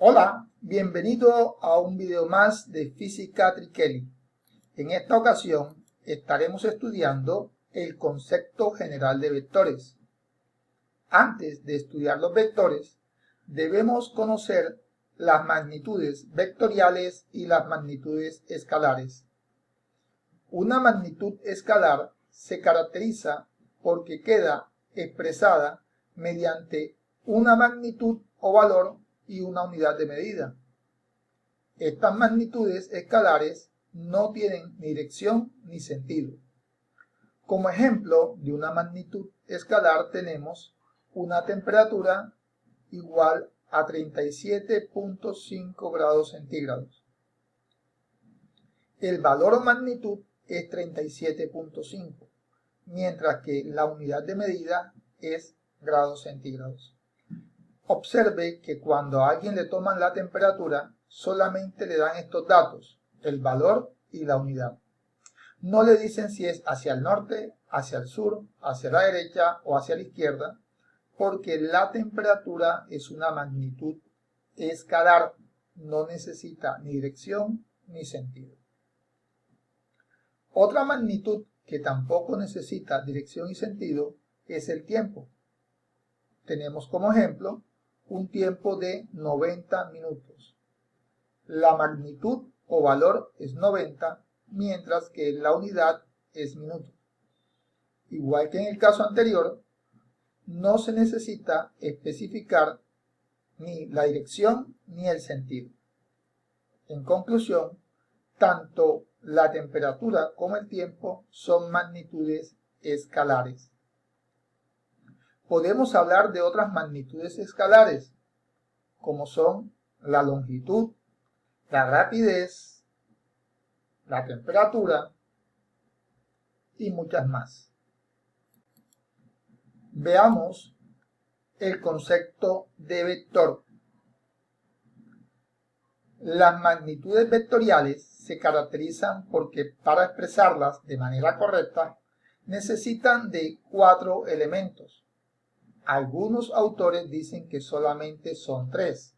Hola, bienvenido a un video más de Física Trinkelly. En esta ocasión estaremos estudiando el concepto general de vectores. Antes de estudiar los vectores, debemos conocer las magnitudes vectoriales y las magnitudes escalares. Una magnitud escalar se caracteriza porque queda expresada mediante una magnitud o valor y una unidad de medida. Estas magnitudes escalares no tienen ni dirección ni sentido. Como ejemplo de una magnitud escalar tenemos una temperatura igual a 37.5 grados centígrados. El valor o magnitud es 37.5, mientras que la unidad de medida es grados centígrados. Observe que cuando a alguien le toman la temperatura, solamente le dan estos datos, el valor y la unidad. No le dicen si es hacia el norte, hacia el sur, hacia la derecha o hacia la izquierda, porque la temperatura es una magnitud escalar, no necesita ni dirección ni sentido. Otra magnitud que tampoco necesita dirección y sentido es el tiempo. Tenemos como ejemplo un tiempo de 90 minutos. La magnitud o valor es 90, mientras que la unidad es minuto. Igual que en el caso anterior, no se necesita especificar ni la dirección ni el sentido. En conclusión, tanto la temperatura como el tiempo son magnitudes escalares. Podemos hablar de otras magnitudes escalares, como son la longitud, la rapidez, la temperatura y muchas más. Veamos el concepto de vector. Las magnitudes vectoriales se caracterizan porque para expresarlas de manera correcta necesitan de 4 elementos. Algunos autores dicen que solamente son 3.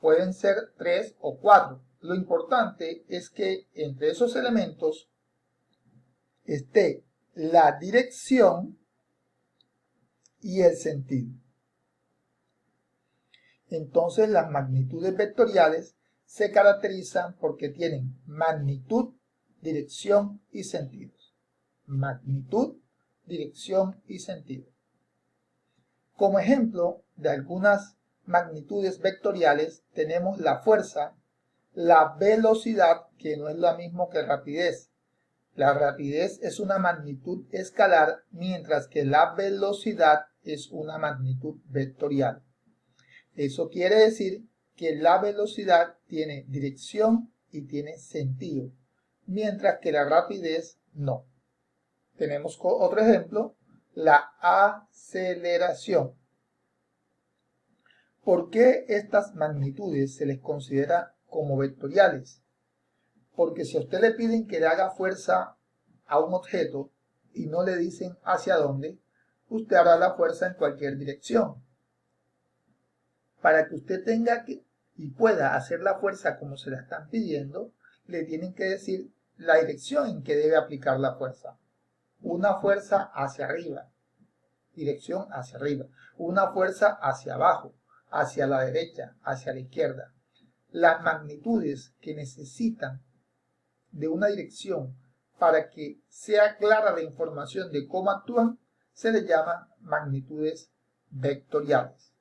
Pueden ser 3 o 4. Lo importante es que entre esos elementos esté la dirección y el sentido. Entonces las magnitudes vectoriales se caracterizan porque tienen magnitud, dirección y sentidos. Magnitud, dirección y sentido. Como ejemplo de algunas magnitudes vectoriales tenemos la fuerza, la velocidad, que no es lo mismo que rapidez. La rapidez es una magnitud escalar, mientras que la velocidad es una magnitud vectorial. Eso quiere decir que la velocidad tiene dirección y tiene sentido, mientras que la rapidez no. Tenemos otro ejemplo, la aceleración. ¿Por qué estas magnitudes se les considera como vectoriales? Porque si a usted le piden que le haga fuerza a un objeto y no le dicen hacia dónde, usted hará la fuerza en cualquier dirección. Para que usted tenga y pueda hacer la fuerza como se la están pidiendo, le tienen que decir la dirección en que debe aplicar la fuerza. Una fuerza hacia arriba, dirección hacia arriba. Una fuerza hacia abajo, hacia la derecha, hacia la izquierda. Las magnitudes que necesitan de una dirección para que sea clara la información de cómo actúan se les llama magnitudes vectoriales.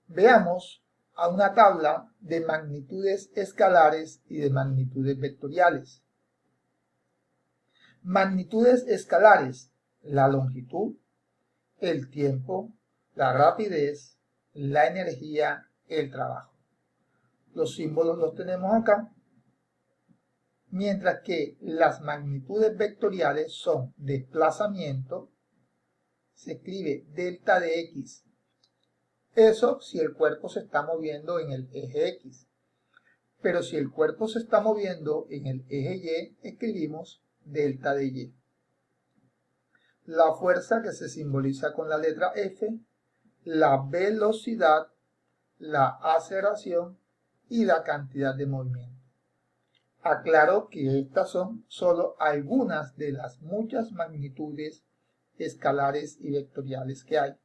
Veamos a una tabla de magnitudes escalares y de magnitudes vectoriales. Magnitudes escalares: la longitud, el tiempo, la rapidez, la energía, el trabajo. Los símbolos los tenemos acá. Mientras que las magnitudes vectoriales son desplazamiento, se escribe delta de x. Eso si el cuerpo se está moviendo en el eje X. Pero si el cuerpo se está moviendo en el eje Y, escribimos delta de Y. La fuerza, que se simboliza con la letra F, la velocidad, la aceleración y la cantidad de movimiento. Aclaro que estas son solo algunas de las muchas magnitudes escalares y vectoriales que hay.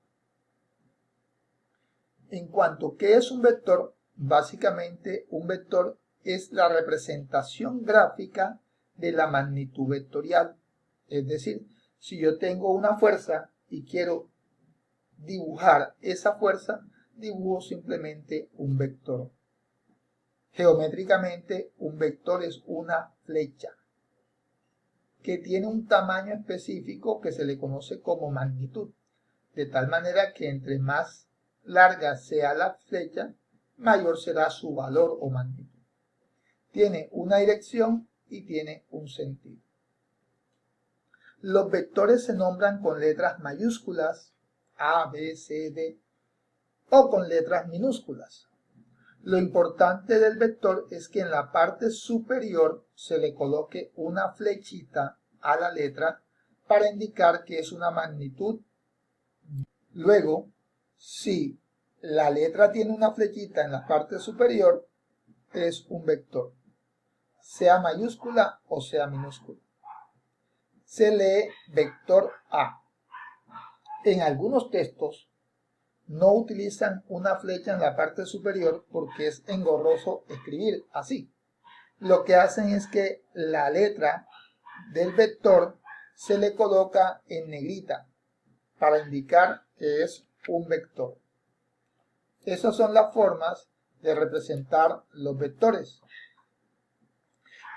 En cuanto a qué es un vector, básicamente un vector es la representación gráfica de la magnitud vectorial. Es decir, si yo tengo una fuerza y quiero dibujar esa fuerza, dibujo simplemente un vector. Geométricamente, un vector es una flecha que tiene un tamaño específico que se le conoce como magnitud, de tal manera que entre más larga sea la flecha, mayor será su valor o magnitud. Tiene una dirección y tiene un sentido. Los vectores se nombran con letras mayúsculas, A, B, C, D, o con letras minúsculas. Lo importante del vector es que en la parte superior se le coloque una flechita a la letra para indicar que es una magnitud. Luego, si la letra tiene una flechita en la parte superior, es un vector, sea mayúscula o sea minúscula. Se lee vector A. En algunos textos no utilizan una flecha en la parte superior porque es engorroso escribir así. Lo que hacen es que la letra del vector se le coloca en negrita para indicar que es un vector. Esas son las formas de representar los vectores.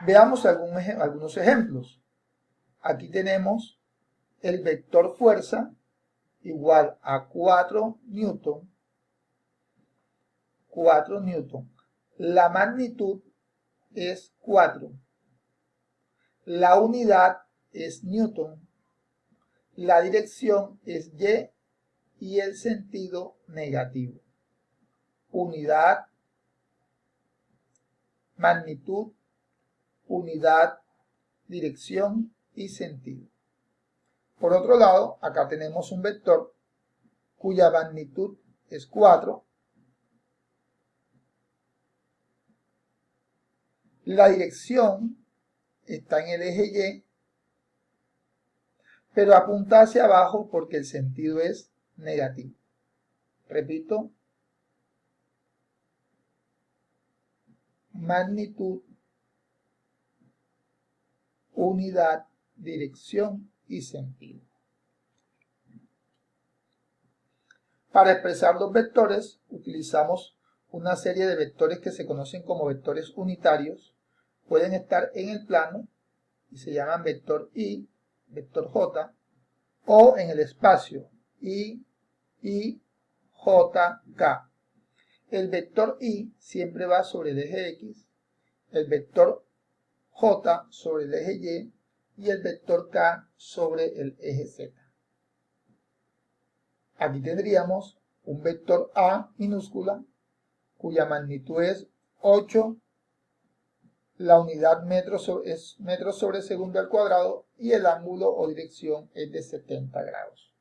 Veamos algunos ejemplos. Aquí tenemos el vector fuerza igual a 4 newton. 4 newton. La magnitud es 4. La unidad es newton. La dirección es y el sentido negativo. Unidad, magnitud, unidad, dirección y sentido. Por otro lado, acá tenemos un vector cuya magnitud es 4. La dirección está en el eje Y, pero apunta hacia abajo porque el sentido es negativo. Repito, magnitud, unidad, dirección y sentido. Para expresar los vectores utilizamos una serie de vectores que se conocen como vectores unitarios. Pueden estar en el plano y se llaman vector I, vector J, o en el espacio I, J, K. El vector I siempre va sobre el eje X, el vector J sobre el eje Y y el vector K sobre el eje Z. Aquí tendríamos un vector A minúscula cuya magnitud es 8, la unidad es metros sobre segundo al cuadrado y el ángulo o dirección es de 70 grados.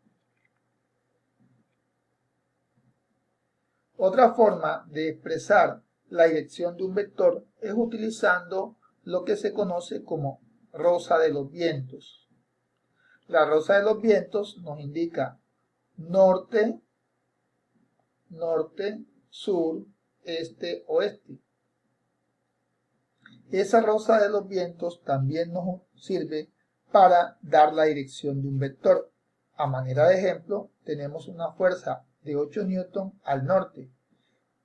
Otra forma de expresar la dirección de un vector es utilizando lo que se conoce como rosa de los vientos. La rosa de los vientos nos indica norte, norte, sur, este, oeste. Esa rosa de los vientos también nos sirve para dar la dirección de un vector. A manera de ejemplo, tenemos una fuerza de 8 newton al norte.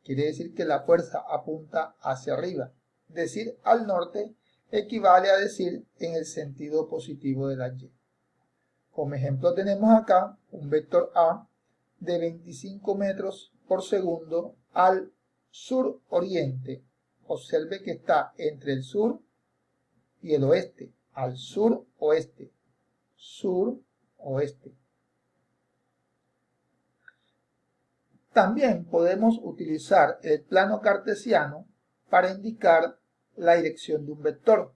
Quiere decir que la fuerza apunta hacia arriba. Decir al norte equivale a decir en el sentido positivo de la Y. Como ejemplo tenemos acá un vector A de 25 metros por segundo al sur-oriente. Observe que está entre el sur y el oeste, al sur-oeste, sur-oeste. También podemos utilizar el plano cartesiano para indicar la dirección de un vector.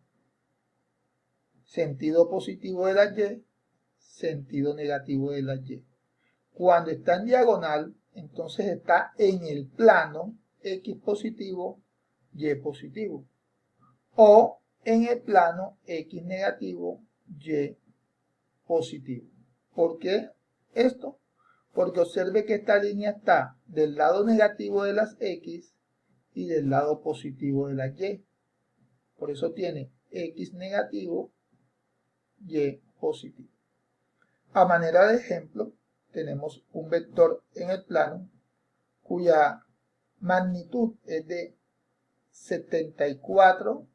Sentido positivo de la Y, sentido negativo de la Y. Cuando está en diagonal, entonces está en el plano X positivo, Y positivo. O en el plano X negativo, Y positivo. ¿Por qué esto? Porque observe que esta línea está del lado negativo de las X y del lado positivo de la Y. Por eso tiene X negativo, Y positivo. A manera de ejemplo, tenemos un vector en el plano cuya magnitud es de 74,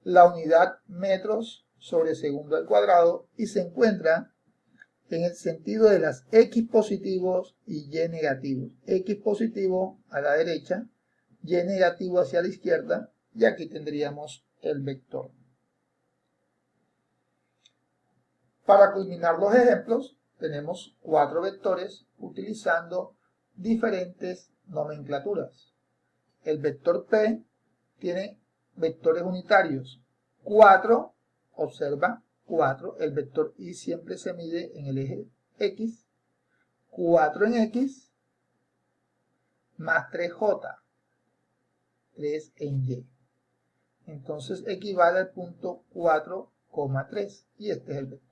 la unidad metros sobre segundo al cuadrado, y se encuentra en el sentido de las X positivos y Y negativos. X positivo a la derecha, Y negativo hacia la izquierda, y aquí tendríamos el vector. Para culminar los ejemplos, tenemos 4 vectores utilizando diferentes nomenclaturas. El vector P tiene vectores unitarios. 4, observa, 4, el vector Y siempre se mide en el eje X. 4 en X más 3J, 3 en Y. Entonces equivale al punto 4,3 y este es el vector.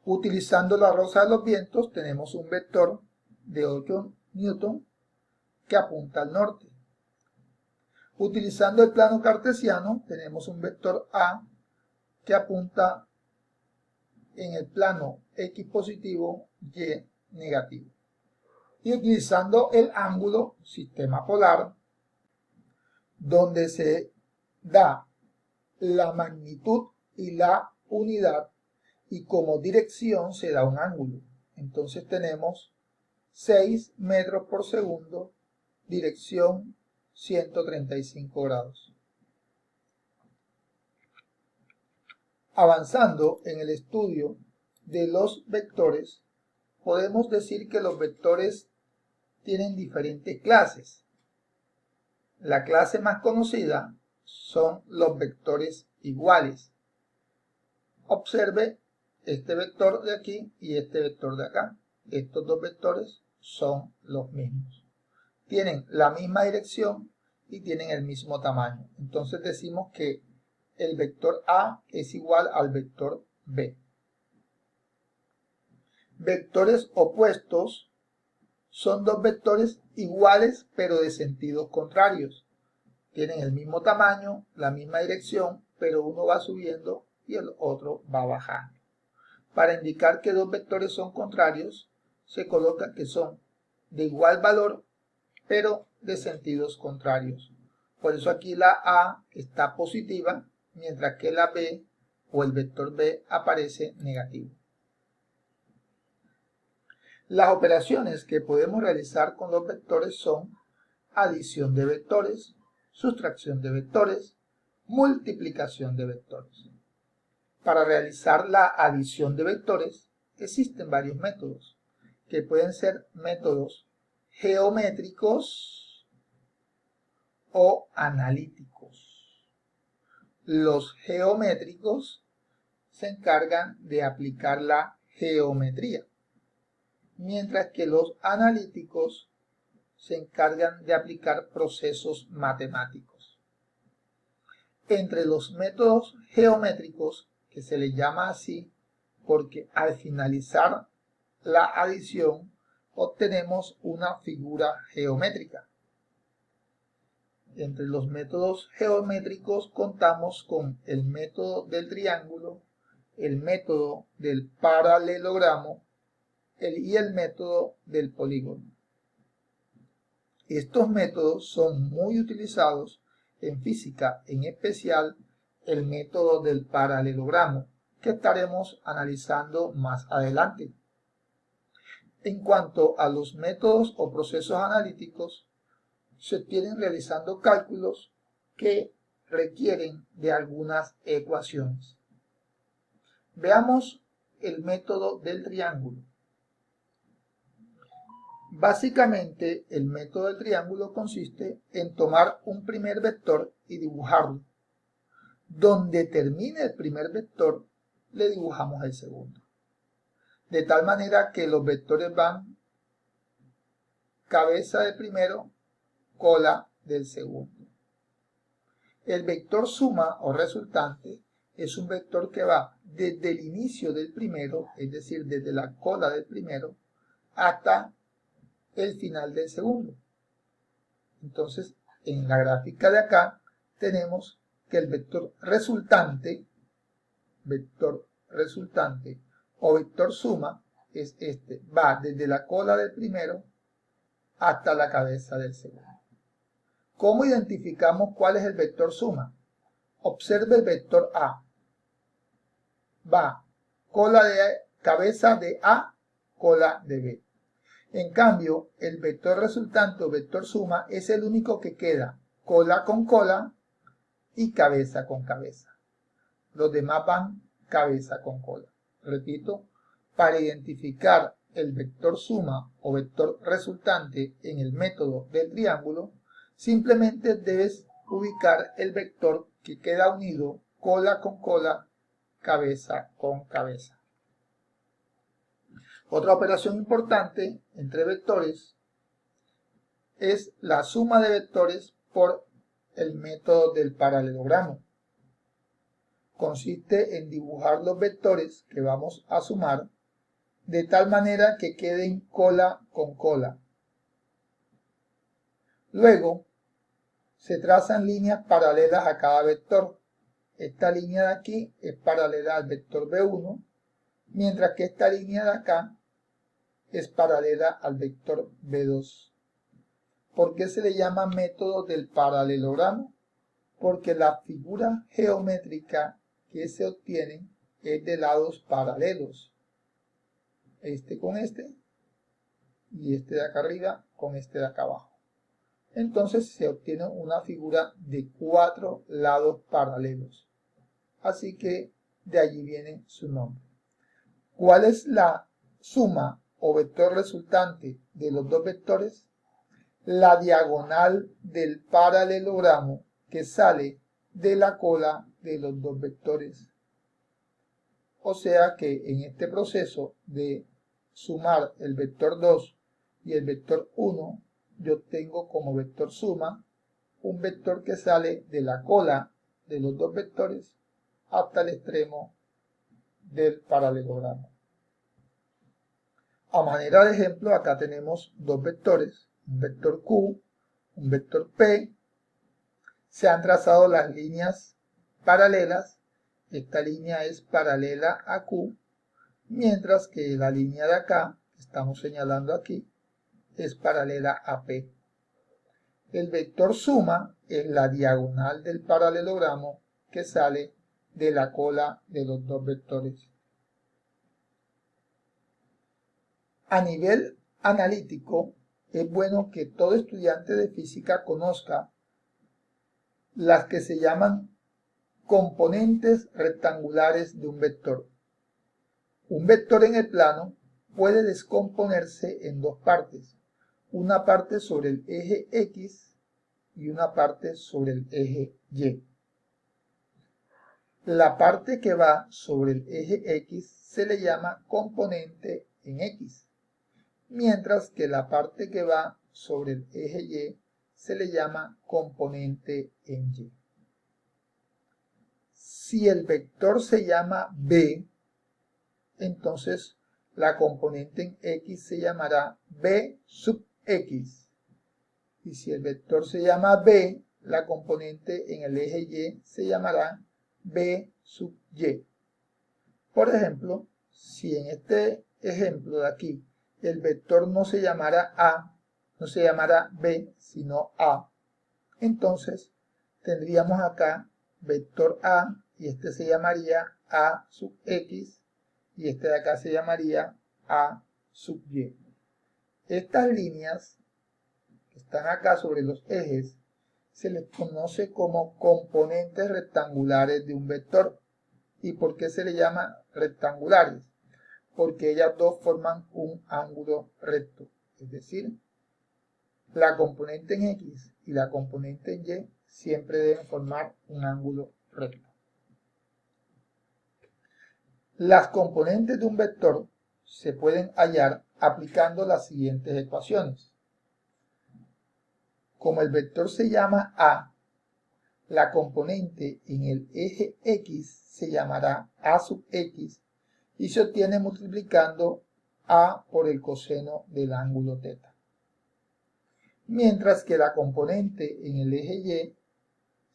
Utilizando la rosa de los vientos tenemos un vector de 8 newton que apunta al norte. Utilizando el plano cartesiano tenemos un vector A que apunta en el plano X positivo, Y negativo. Y utilizando el ángulo sistema polar, donde se da la magnitud y la unidad, y como dirección se da un ángulo. Entonces tenemos 6 metros por segundo, dirección 135 grados. Avanzando en el estudio de los vectores, podemos decir que los vectores tienen diferentes clases. La clase más conocida son los vectores iguales. Observe este vector de aquí y este vector de acá. Estos dos vectores son los mismos. Tienen la misma dirección y tienen el mismo tamaño. Entonces decimos que el vector A es igual al vector B. Vectores opuestos son dos vectores iguales pero de sentidos contrarios. Tienen el mismo tamaño, la misma dirección, pero uno va subiendo y el otro va bajando. Para indicar que dos vectores son contrarios, se coloca que son de igual valor, pero de sentidos contrarios. Por eso aquí la A está positiva, mientras que la B o el vector B aparece negativo. Las operaciones que podemos realizar con los vectores son adición de vectores, sustracción de vectores, multiplicación de vectores. Para realizar la adición de vectores existen varios métodos, que pueden ser métodos geométricos o analíticos. Los geométricos se encargan de aplicar la geometría, mientras que los analíticos se encargan de aplicar procesos matemáticos. Entre los métodos geométricos, que se les llama así porque al finalizar la adición obtenemos una figura geométrica. Entre los métodos geométricos contamos con el método del triángulo, el método del paralelogramo y el método del polígono. Estos métodos son muy utilizados en física, en especial el método del paralelogramo, que estaremos analizando más adelante. En cuanto a los métodos o procesos analíticos, se tienen realizando cálculos que requieren de algunas ecuaciones. Veamos el método del triángulo. Básicamente, el método del triángulo consiste en tomar un primer vector y dibujarlo. Donde termine el primer vector, le dibujamos el segundo. De tal manera que los vectores van cabeza del primero, cola del segundo. El vector suma o resultante es un vector que va desde el inicio del primero, es decir, desde la cola del primero, hasta el final del segundo. Entonces, en la gráfica de acá tenemos que el vector resultante o vector suma es este, va desde la cola del primero hasta la cabeza del segundo. ¿Cómo identificamos cuál es el vector suma? Observe el vector A. Va cabeza de A, cola de B. En cambio, el vector resultante o vector suma es el único que queda cola con cola y cabeza con cabeza. Los demás van cabeza con cola. Repito, para identificar el vector suma o vector resultante en el método del triángulo, simplemente debes ubicar el vector que queda unido cola con cola, cabeza con cabeza. Otra operación importante entre vectores es la suma de vectores por el método del paralelogramo. Consiste en dibujar los vectores que vamos a sumar de tal manera que queden cola con cola. Luego, se trazan líneas paralelas a cada vector. Esta línea de aquí es paralela al vector B1, mientras que esta línea de acá es paralela al vector B2. ¿Por qué se le llama método del paralelogramo? Porque la figura geométrica que se obtiene es de lados paralelos. Este con este y este de acá arriba con este de acá abajo. Entonces se obtiene una figura de 4 lados paralelos. Así que de allí viene su nombre. ¿Cuál es la suma o vector resultante de los dos vectores? La diagonal del paralelogramo que sale de la cola de los dos vectores. O sea que en este proceso de sumar el vector 2 y el vector 1, yo tengo como vector suma un vector que sale de la cola de los dos vectores hasta el extremo del paralelogramo. A manera de ejemplo, acá tenemos dos vectores, un vector Q, un vector P. Se han trazado las líneas paralelas. Esta línea es paralela a Q, mientras que la línea de acá, que estamos señalando aquí, es paralela a P. El vector suma es la diagonal del paralelogramo que sale de la cola de los dos vectores. A nivel analítico, es bueno que todo estudiante de física conozca las que se llaman componentes rectangulares de un vector. Un vector en el plano puede descomponerse en dos partes, una parte sobre el eje X y una parte sobre el eje Y. La parte que va sobre el eje X se le llama componente en X, mientras que la parte que va sobre el eje Y se le llama componente en Y. Si el vector se llama B, entonces la componente en X se llamará B sub X. Y si el vector se llama B, la componente en el eje Y se llamará B sub Y. Por ejemplo, si en este ejemplo de aquí el vector no se llamara A, no se llamará B, sino A, entonces tendríamos acá vector A y este se llamaría A sub X y este de acá se llamaría A sub Y. Estas líneas que están acá sobre los ejes se les conoce como componentes rectangulares de un vector. ¿Y por qué se le llama rectangulares? Porque ellas dos forman un ángulo recto, es decir, la componente en X y la componente en Y siempre deben formar un ángulo recto. Las componentes de un vector se pueden hallar aplicando las siguientes ecuaciones. Como el vector se llama A, la componente en el eje X se llamará A sub X y se obtiene multiplicando A por el coseno del ángulo θ. Mientras que la componente en el eje Y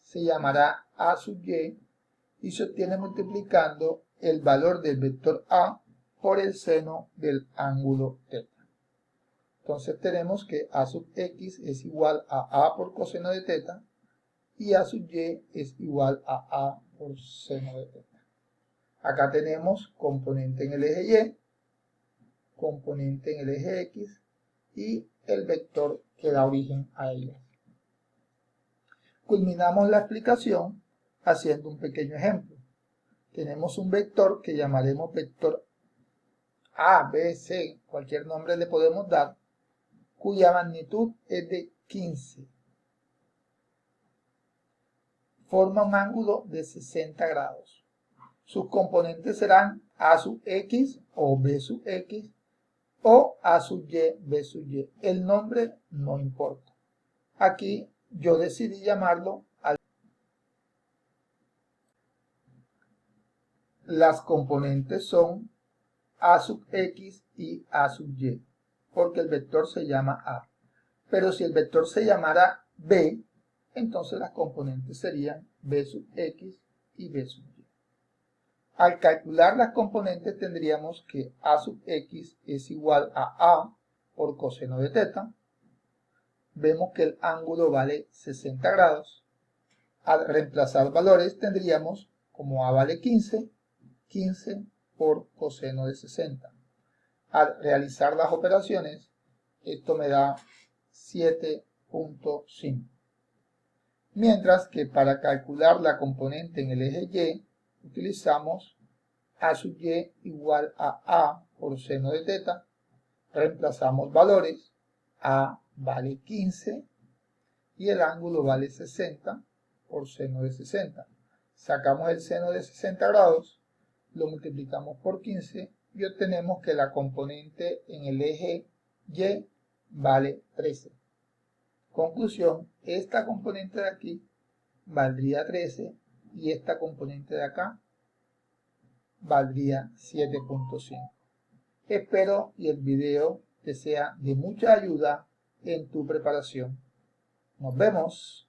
se llamará A sub Y y se obtiene multiplicando el valor del vector A por el seno del ángulo θ. Entonces tenemos que A sub X es igual a por coseno de θ y A sub Y es igual a por seno de θ. Acá tenemos componente en el eje Y, componente en el eje X y el vector que da origen a ellas. Culminamos la explicación haciendo un pequeño ejemplo. Tenemos un vector que llamaremos vector A, B, C, cualquier nombre le podemos dar, cuya magnitud es de 15. Forma un ángulo de 60 grados. Sus componentes serán A sub X o B sub X o A sub Y, B sub Y. El nombre no importa. Aquí yo decidí llamarlo las componentes son A sub X y A sub Y, porque el vector se llama A. Pero si el vector se llamara B, entonces las componentes serían B sub X y B sub Y. Al calcular las componentes tendríamos que A sub X es igual a por coseno de θ. Vemos que el ángulo vale 60 grados. Al reemplazar valores tendríamos, como A vale 15, 15 por coseno de 60. Al realizar las operaciones, esto me da 7.5. Mientras que para calcular la componente en el eje Y, utilizamos A sub Y igual a por seno de θ. Reemplazamos valores. A vale 15 y el ángulo vale 60 por seno de 60. Sacamos el seno de 60 grados, lo multiplicamos por 15 y obtenemos que la componente en el eje Y vale 13. Conclusión, esta componente de aquí valdría 13 y esta componente de acá valdría 7.5. Espero y el video te sea de mucha ayuda en tu preparación. Nos vemos.